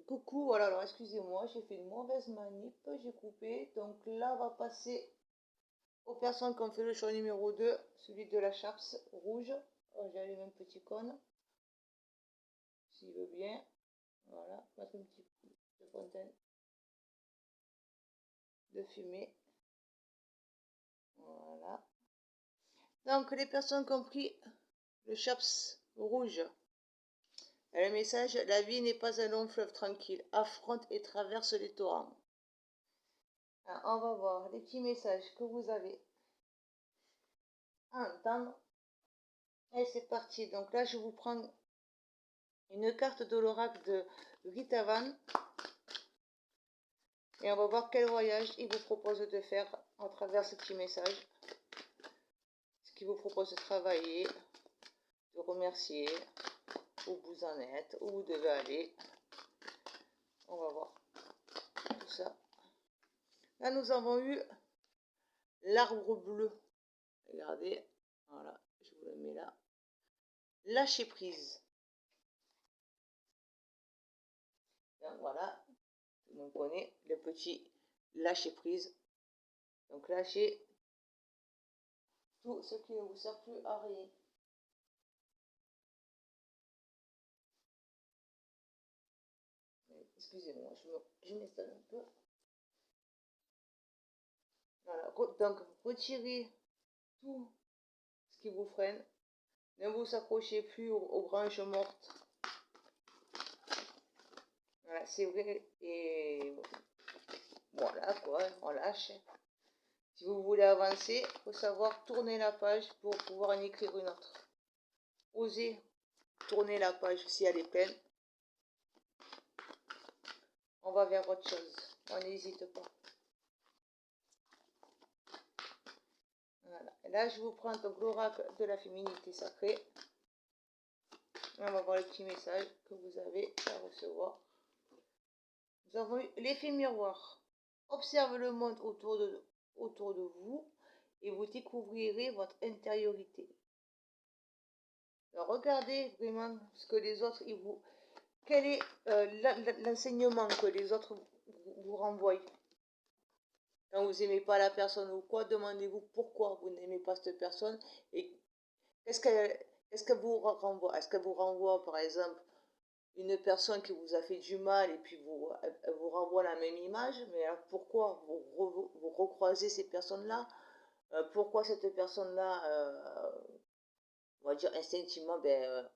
Coucou, voilà, alors excusez-moi, j'ai fait une mauvaise manip, j'ai coupé. Donc là, on va passer aux personnes qui ont fait le choix numéro 2, celui de la chaps rouge. J'ai allumé un petit cône, s'il veut bien. Voilà, mettre un petit coup de fontaine de fumée. Voilà. Donc les personnes qui ont pris le chaps rouge. Le message, la vie n'est pas un long fleuve tranquille. Affronte et traverse les torrents. Alors, on va voir les petits messages que vous avez à entendre. Et c'est parti. Donc là, je vous prends une carte de l'oracle de Ritavan. Et on va voir quel voyage il vous propose de faire à travers ce petit message. Ce qu'il vous propose de travailler, de remercier, où vous en êtes, où vous devez aller. On va voir tout ça. Là, nous avons eu l'arbre bleu. Regardez, voilà, je vous le mets là. Lâcher prise. Donc voilà, tout le monde connaît le petit lâcher prise. Donc lâcher tout ce qui ne vous sert plus à rien. Excusez-moi, je m'installe un peu. Voilà, donc retirez tout ce qui vous freine. Ne vous accrochez plus aux branches mortes. Voilà, c'est vrai. Et voilà quoi, on lâche. Si vous voulez avancer, il faut savoir tourner la page pour pouvoir en écrire une autre. Osez tourner la page si elle est pleine. On va vers autre chose. On n'hésite pas. Voilà. Et là, je vous prends donc l'oracle de la féminité sacrée. On va voir le petit message que vous avez à recevoir. Nous avons eu l'effet miroir. Observe le monde autour de vous et vous découvrirez votre intériorité. Alors, regardez vraiment ce que les autres, quel est l'enseignement que les autres vous renvoient. Quand vous n'aimez pas la personne ou quoi, demandez-vous pourquoi vous n'aimez pas cette personne et qu'est-ce qu'elle vous renvoie. Est-ce qu'elle vous renvoie, par exemple, une personne qui vous a fait du mal et puis elle vous renvoie la même image, mais alors pourquoi vous recroisez ces personnes-là? Pourquoi cette personne-là, on va dire instinctivement,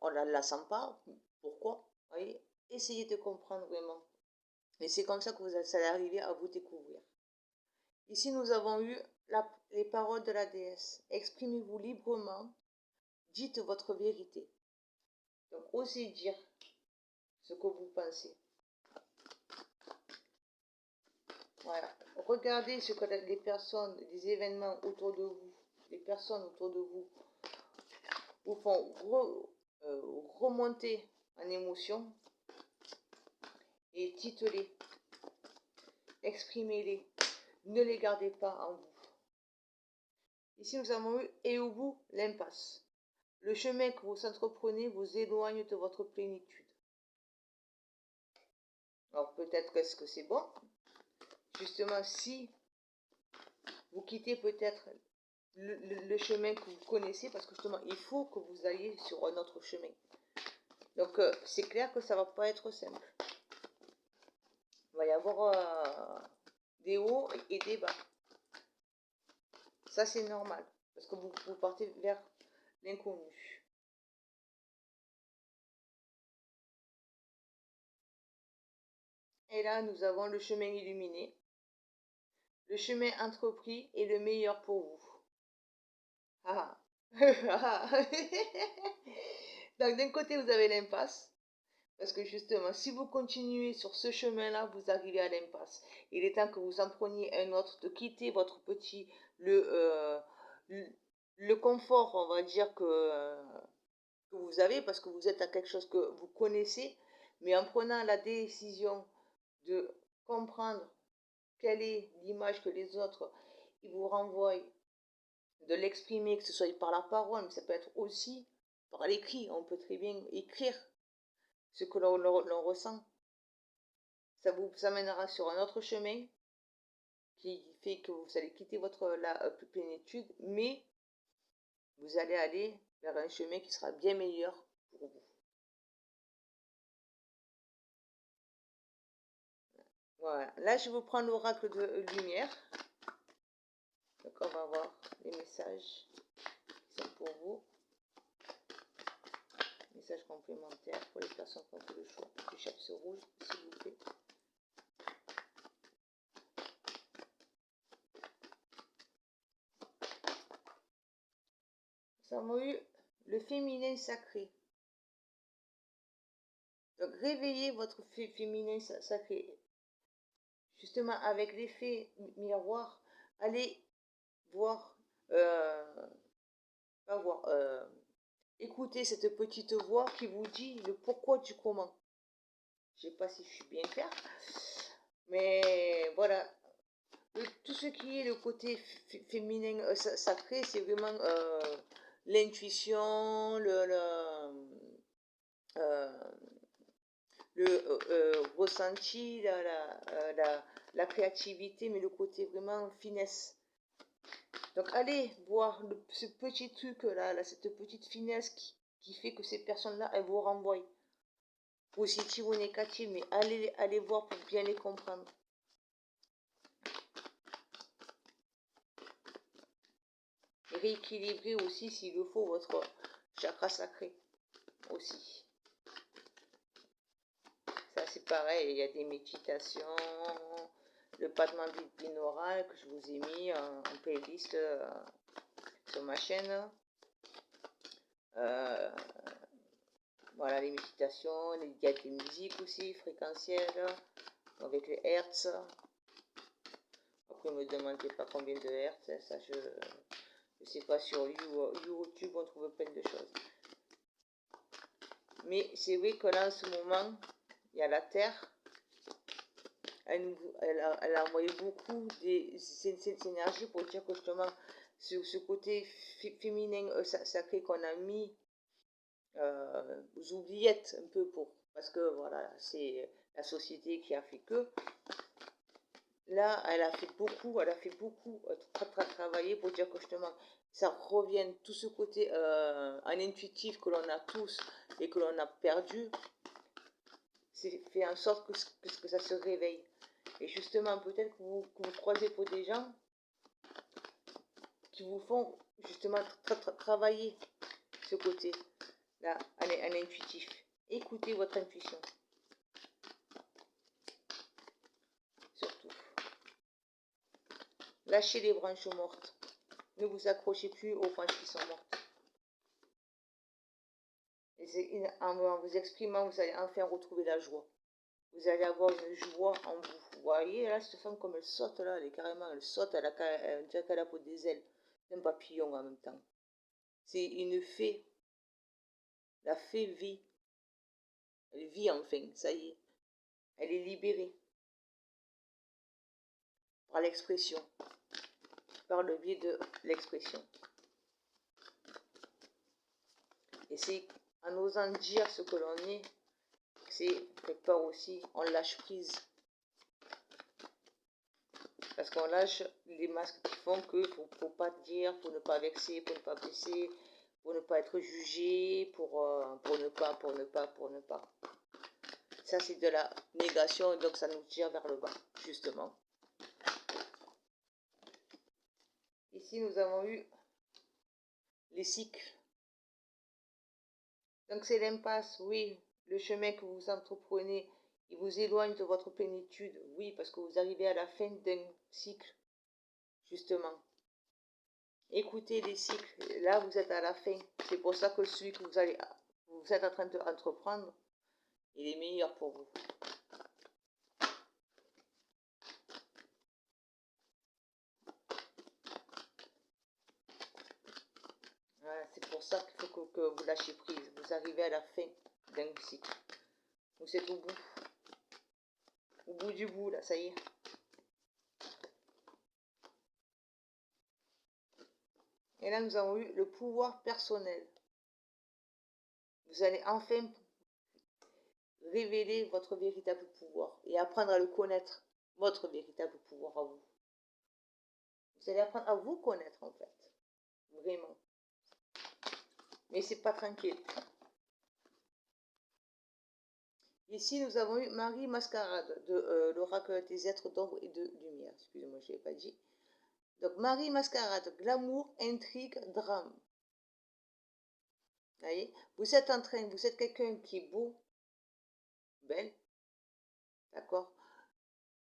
on ne la sent pas? Pourquoi? Voyez, essayez de comprendre vraiment. Et c'est comme ça que vous allez arriver à vous découvrir. Ici, nous avons eu les paroles de la déesse. Exprimez-vous librement, dites votre vérité. Donc, osez dire ce que vous pensez. Voilà. Regardez ce que les personnes, les événements autour de vous, les personnes autour de vous font remonter en émotion et dites-les, exprimez-les, ne les gardez pas en vous. Ici, nous avons eu et au bout l'impasse. Le chemin que vous entreprenez vous éloigne de votre plénitude. Alors peut-être qu'est-ce que c'est bon? Justement, si vous quittez peut-être le chemin que vous connaissez, parce que justement, il faut que vous alliez sur un autre chemin. Donc, c'est clair que ça ne va pas être simple. Il va y avoir des hauts et des bas. Ça, c'est normal, parce que vous partez vers l'inconnu. Et là, nous avons le chemin illuminé. Le chemin entrepris est le meilleur pour vous. Ah. Donc, d'un côté, vous avez l'impasse. Parce que justement, si vous continuez sur ce chemin-là, vous arrivez à l'impasse. Il est temps que vous en preniez un autre, de quitter votre petit, le confort, on va dire, que vous avez, parce que vous êtes à quelque chose que vous connaissez, mais en prenant la décision de comprendre quelle est l'image que les autres ils vous renvoient, de l'exprimer, que ce soit par la parole, mais ça peut être aussi par l'écrit. On peut très bien écrire ce que l'on ressent. Ça vous amènera sur un autre chemin qui fait que vous allez quitter la plénitude, mais vous allez aller vers un chemin qui sera bien meilleur pour vous. Voilà. Là, je vous prends l'oracle de lumière. Donc, on va voir les messages qui sont pour vous. Messages complémentaires pour les personnes qui ont fait le choix du chapeau rouge, s'il vous plaît. Nous avons eu le féminin sacré. Donc, réveillez votre féminin sacré. Justement, avec l'effet miroir, allez voir, pas voir, écoutez cette petite voix qui vous dit le pourquoi du comment. Je ne sais pas si je suis bien claire, mais voilà. Tout ce qui est le côté féminin sacré, c'est vraiment l'intuition, le ressenti, la créativité, mais le côté vraiment finesse. Donc allez voir ce petit truc là, cette petite finesse qui fait que ces personnes-là, elles vous renvoient. Positive ou négative, mais allez voir pour bien les comprendre. Rééquilibrer aussi, s'il le faut, votre chakra sacré aussi. Ça c'est pareil, il y a des méditations, le battement binaural que je vous ai mis en playlist sur ma chaîne. Voilà, les méditations, il y a des musiques aussi fréquentielles avec les hertz. Après, ne me demandez pas combien de hertz, ça je sais pas, sur YouTube on trouve plein de choses. Mais c'est vrai que là en ce moment, il y a la Terre, elle a envoyé beaucoup d'énergie pour dire que justement ce côté féminin sacré qu'on a mis aux oubliettes un peu parce que voilà, c'est la société qui a fait que. Là, elle a fait beaucoup travailler pour dire que justement, ça revienne tout ce côté en intuitif que l'on a tous et que l'on a perdu, c'est fait en sorte que ça se réveille. Et justement, peut-être que vous croisez pour des gens qui vous font justement travailler ce côté-là, en intuitif. Écoutez votre intuition. Surtout. Lâchez les branches mortes. Ne vous accrochez plus aux branches qui sont mortes. Et en vous exprimant, vous allez enfin retrouver la joie. Vous allez avoir une joie en vous. Vous voyez, là, cette femme, comme elle saute, là, elle saute, elle dirait qu'elle a pour des ailes. Un papillon en même temps. C'est une fée. La fée vit. Elle vit enfin, ça y est. Elle est libérée. Par l'expression. Par le biais de l'expression. Et c'est en osant dire ce que l'on est, c'est quelque part aussi, on lâche prise. Parce qu'on lâche les masques qui font que pour pas dire, pour ne pas vexer, pour ne pas blesser, pour ne pas être jugé, pour ne pas. Ça, c'est de la négation, donc ça nous tire vers le bas, justement. Ici, nous avons eu les cycles. Donc, c'est l'impasse, oui. Le chemin que vous entreprenez, il vous éloigne de votre plénitude, oui, parce que vous arrivez à la fin d'un cycle, justement. Écoutez les cycles, là vous êtes à la fin. C'est pour ça que celui que vous êtes en train d'entreprendre, il est meilleur pour vous. Voilà, c'est pour ça qu'il faut que vous lâchez prise. Vous arrivez à la fin d'un cycle. Vous êtes au bout du bout, là, ça y est. Et là, nous avons eu le pouvoir personnel. Vous allez enfin révéler votre véritable pouvoir et apprendre à le connaître, votre véritable pouvoir à vous. Vous allez apprendre à vous connaître en fait, vraiment. Mais c'est pas tranquille. Ici, nous avons eu Marie Mascarade de l'oracle des êtres d'ombre et de lumière. Excusez-moi, je ne l'ai pas dit. Donc, Marie Mascarade, glamour, intrigue, drame. Vous voyez, vous êtes quelqu'un qui est beau, belle, d'accord,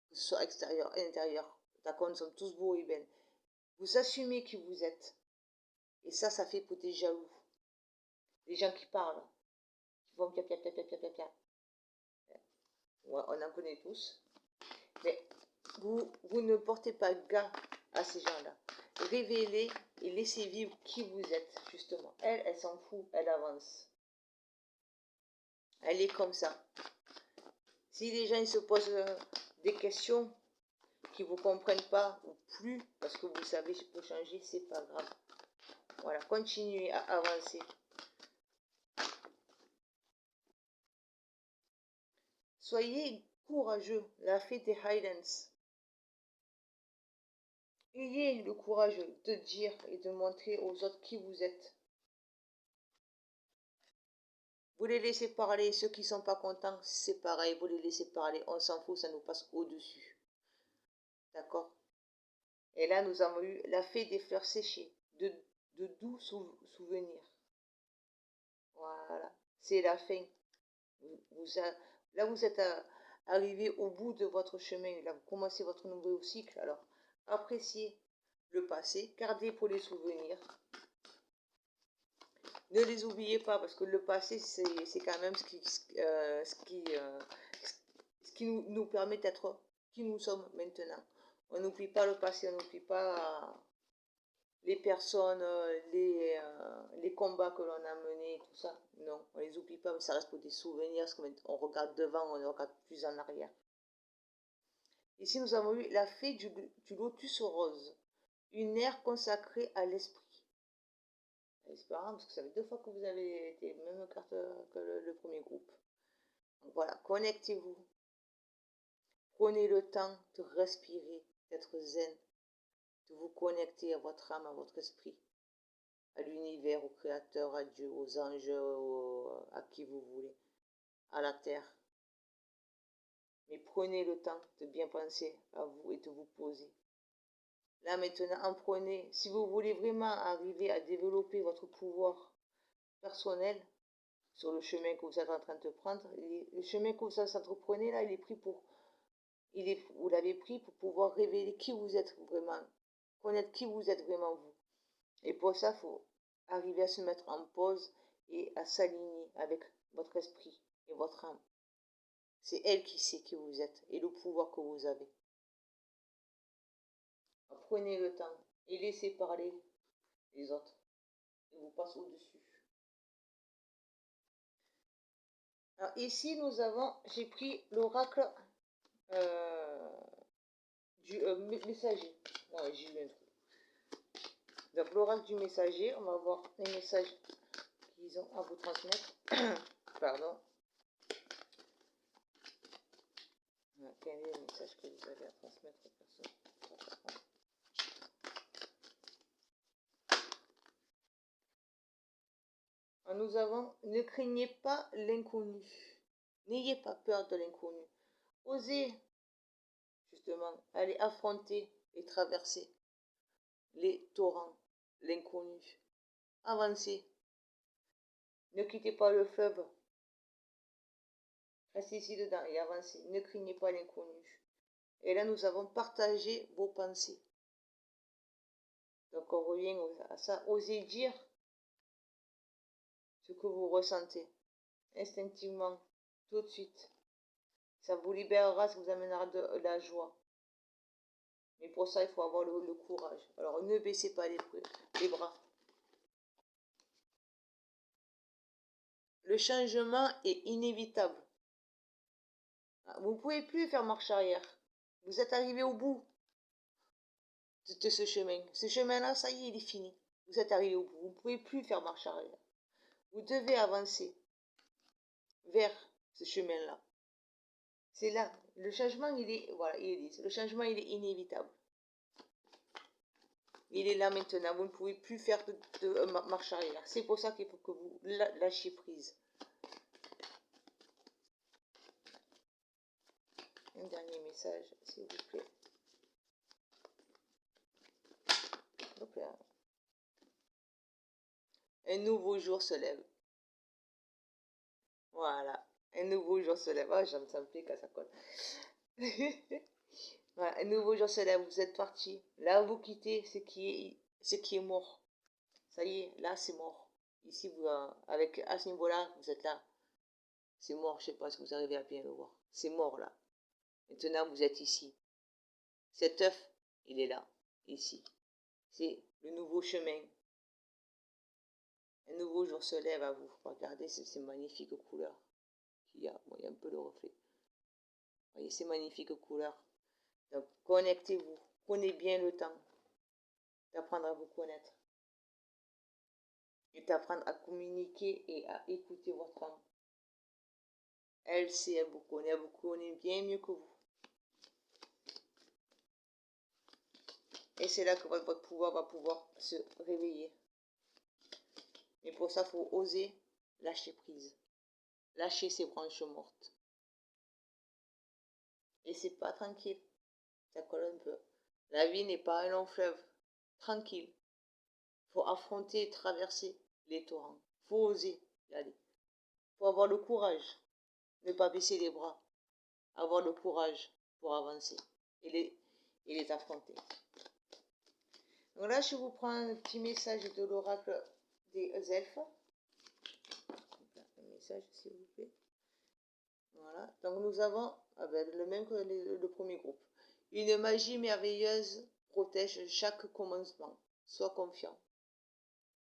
que ce soit extérieur et intérieur, d'accord, nous sommes tous beaux et belles. Vous assumez qui vous êtes. Et ça fait pour des jaloux. Des gens qui parlent, qui vont pia. Ouais, on en connaît tous. Mais vous ne portez pas garde à ces gens-là. Révélez et laissez vivre qui vous êtes, justement. Elle s'en fout, elle avance. Elle est comme ça. Si les gens ils se posent des questions qui ne vous comprennent pas ou plus, parce que vous savez, pour changer, c'est pas grave. Voilà, continuez à avancer. Soyez courageux, la fée des Highlands. Ayez le courage de dire et de montrer aux autres qui vous êtes. Vous les laissez parler, ceux qui ne sont pas contents, c'est pareil, vous les laissez parler, on s'en fout, ça nous passe au-dessus. D'accord? Et là, nous avons eu la fée des fleurs séchées, de doux souvenirs. Voilà, c'est la fin. Là, vous êtes arrivé au bout de votre chemin, là, vous commencez votre nouveau cycle, alors appréciez le passé, gardez pour les souvenirs. Ne les oubliez pas, parce que le passé, c'est quand même ce qui nous permet d'être qui nous sommes maintenant. On n'oublie pas le passé, on n'oublie pas les personnes, les combats que l'on a menés, tout ça. Non, on les oublie pas, mais ça reste pour des souvenirs, parce qu'on regarde devant, on ne regarde plus en arrière. Ici, nous avons eu la fée du lotus rose, une ère consacrée à l'esprit. C'est pas grave, parce que ça fait 2 fois que vous avez été même carte que le premier groupe. Donc voilà, connectez-vous. Prenez le temps de respirer, d'être zen, de vous connecter à votre âme, à votre esprit, à l'univers, au créateur, à Dieu, aux anges, à qui vous voulez, à la terre. Mais prenez le temps de bien penser à vous et de vous poser. Là maintenant, en prenez, si vous voulez vraiment arriver à développer votre pouvoir personnel sur le chemin que vous êtes en train de prendre, le chemin que vous entreprenez là, vous l'avez pris pour pouvoir révéler qui vous êtes vraiment, connaître qui vous êtes vraiment vous. Et pour ça, il faut arriver à se mettre en pause et à s'aligner avec votre esprit et votre âme. C'est elle qui sait qui vous êtes et le pouvoir que vous avez. Prenez le temps et laissez parler les autres. Et vous passez au-dessus. Alors ici, j'ai pris l'oracle du messager. Ouais, j'ai eu un truc. Donc l'oracle du messager, on va voir les messages qu'ils ont à vous transmettre. Pardon. Quel est le message que vous avez à transmettre aux personnes? Nous avons, ne craignez pas l'inconnu. N'ayez pas peur de l'inconnu. Osez, justement, aller affronter et traverser les torrents, l'inconnu. Avancez. Ne quittez pas le fleuve. Restez ici dedans et avancez. Ne craignez pas l'inconnu. Et là, nous avons partagé vos pensées. Donc, on revient à ça. Osez dire ce que vous ressentez instinctivement, tout de suite. Ça vous libérera, ça vous amènera de la joie. Mais pour ça, il faut avoir le courage. Alors, ne baissez pas les bras. Le changement est inévitable. Vous ne pouvez plus faire marche arrière. Vous êtes arrivé au bout de ce chemin. Ce chemin-là, ça y est, il est fini. Vous êtes arrivé au bout. Vous ne pouvez plus faire marche arrière. Vous devez avancer vers ce chemin-là. C'est là. Le changement, il est, voilà, le changement, il est inévitable. Il est là maintenant. Vous ne pouvez plus faire de marche arrière. C'est pour ça qu'il faut que vous lâchiez prise. Un dernier message, s'il vous plaît. Hop là. Un nouveau jour se lève. Voilà. Un nouveau jour se lève. Ah, j'aime ça me plaît quand ça colle. Voilà. Un nouveau jour se lève. Vous êtes parti. Là, vous quittez ce qui est mort. Ça y est, là, c'est mort. Ici, vous, à ce niveau-là, vous êtes là. C'est mort. Je ne sais pas si vous arrivez à bien le voir. C'est mort, là. Maintenant, vous êtes ici. Cet œuf, il est là. Ici. C'est le nouveau chemin. Un nouveau jour se lève à vous. Regardez ces magnifiques couleurs qu'il y a. Bon, il y a un peu le reflet. Voyez ces magnifiques couleurs. Donc, connectez-vous. Prenez bien le temps d'apprendre à vous connaître. Et d'apprendre à communiquer et à écouter votre âme. Elle sait, elle vous connaît bien mieux que vous. Et c'est là que votre pouvoir va pouvoir se réveiller. Mais pour ça, il faut oser lâcher prise. Lâcher ces branches mortes. Et c'est pas tranquille. Ça colle un peu. La vie n'est pas un long fleuve. Tranquille. Il faut affronter et traverser les torrents. Il faut oser y aller. Il faut avoir le courage. Ne pas baisser les bras. Avoir le courage pour avancer. Et les affronter. Donc là, je vous prends un petit message de l'oracle des elfes. Un message, s'il vous plaît. Voilà. Donc nous avons le même que le premier groupe. Une magie merveilleuse protège chaque commencement. Sois confiant.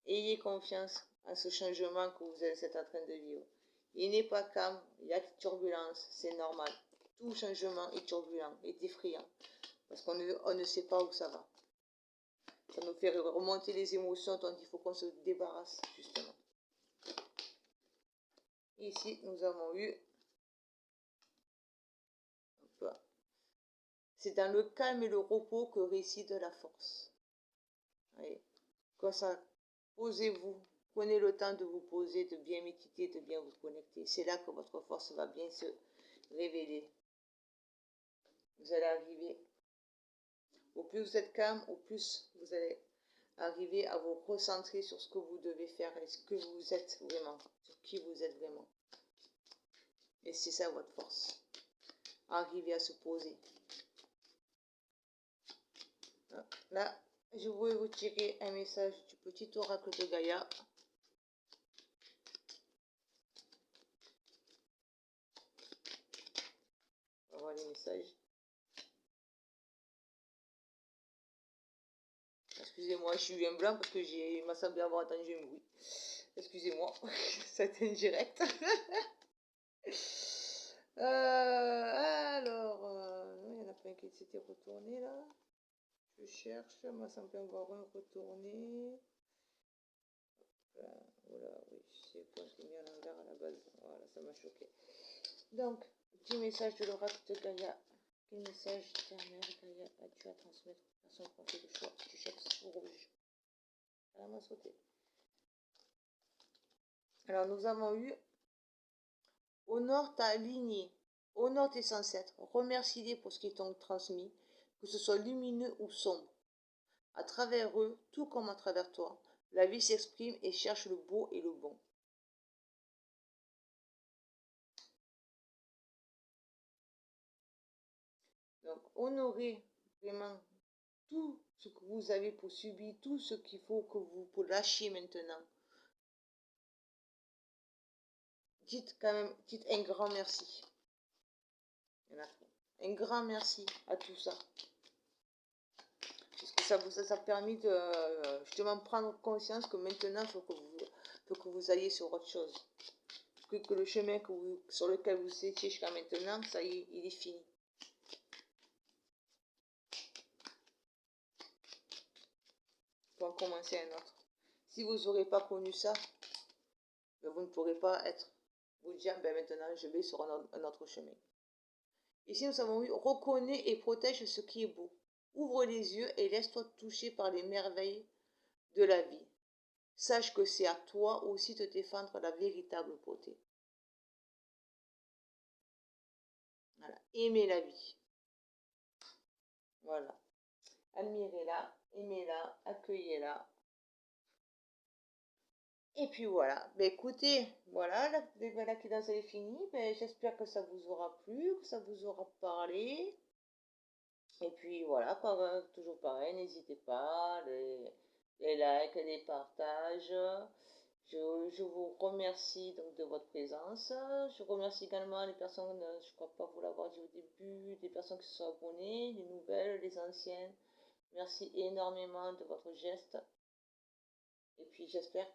Ayez confiance en ce changement que vous êtes en train de vivre. Il n'est pas calme, il y a des turbulences, c'est normal. Tout changement est turbulent, est effrayant. Parce qu'on ne sait pas où ça va. Ça nous fait remonter les émotions dont il faut qu'on se débarrasse, justement. Ici, nous avons eu... C'est dans le calme et le repos que réside la force. Voyez. Comme ça, posez-vous. Prenez le temps de vous poser, de bien méditer, de bien vous connecter. C'est là que votre force va bien se révéler. Vous allez arriver. Au plus vous êtes calme, au plus vous allez arriver à vous recentrer sur ce que vous devez faire et ce que vous êtes vraiment, sur qui vous êtes vraiment. Et c'est ça votre force. Arriver à se poser. Là, je voulais vous tirer un message du petit oracle de Gaïa. On va voir les messages. Excusez-moi, je suis bien blanc parce que il m'a semblé avoir entendu un bruit. Excusez-moi, c'est indirect. Il y en a plein qui s'étaient retournés là. Je cherche, moi ça me semblé avoir un retourné. Voilà, oui, c'est pas ce qui est mis à l'envers à la base. Voilà, ça m'a choqué. Donc, petit message de l'oracle de Gaïa. Quel message ta mère Gaïa as-tu à transmettre à son conseil de choix du chef rouge? Elle m'a sauté. Alors, nous avons eu honore ta lignée, honore tes ancêtres, remercie-les pour ce qu'ils t'ont transmis, que ce soit lumineux ou sombre. À travers eux, tout comme à travers toi, la vie s'exprime et cherche le beau et le bon. Donc, honorez vraiment tout ce que vous avez pour subir, tout ce qu'il faut que vous pour lâcher maintenant. Dites quand même, dites un grand merci. Un grand merci à tout ça. Parce que ça a permis de justement prendre conscience que maintenant, il faut que vous alliez sur autre chose. Que le chemin sur lequel vous étiez jusqu'à maintenant, ça y est, il est fini. Pour en commencer un autre. Si vous n'aurez pas connu ça, vous ne pourrez pas être vous dire, ben maintenant, je vais sur un autre chemin. Ici, nous avons eu, reconnais et protège ce qui est beau. Ouvre les yeux et laisse-toi toucher par les merveilles de la vie. Sache que c'est à toi aussi de défendre la véritable beauté. Voilà. Aimez la vie. Voilà. Admirez-la, aimez-la, accueillez-la. Et puis voilà. Ben écoutez, voilà, la guidance est finie. Ben, j'espère que ça vous aura plu, que ça vous aura parlé. Et puis voilà, toujours pareil, n'hésitez pas, les likes, les partages. Je vous remercie donc de votre présence. Je remercie également les personnes, je ne crois pas vous l'avoir dit au début, des personnes qui se sont abonnées, les nouvelles, les anciennes. Merci énormément de votre geste. Et puis j'espère,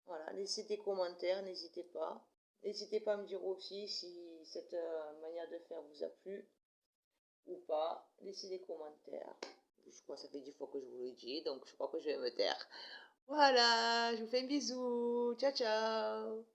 voilà, laissez des commentaires, n'hésitez pas. N'hésitez pas à me dire aussi si cette manière de faire vous a plu ou pas. Laissez des commentaires. Je crois que ça fait 10 fois que je vous le dis, donc je crois que je vais me taire. Voilà, je vous fais un bisou. Ciao, ciao.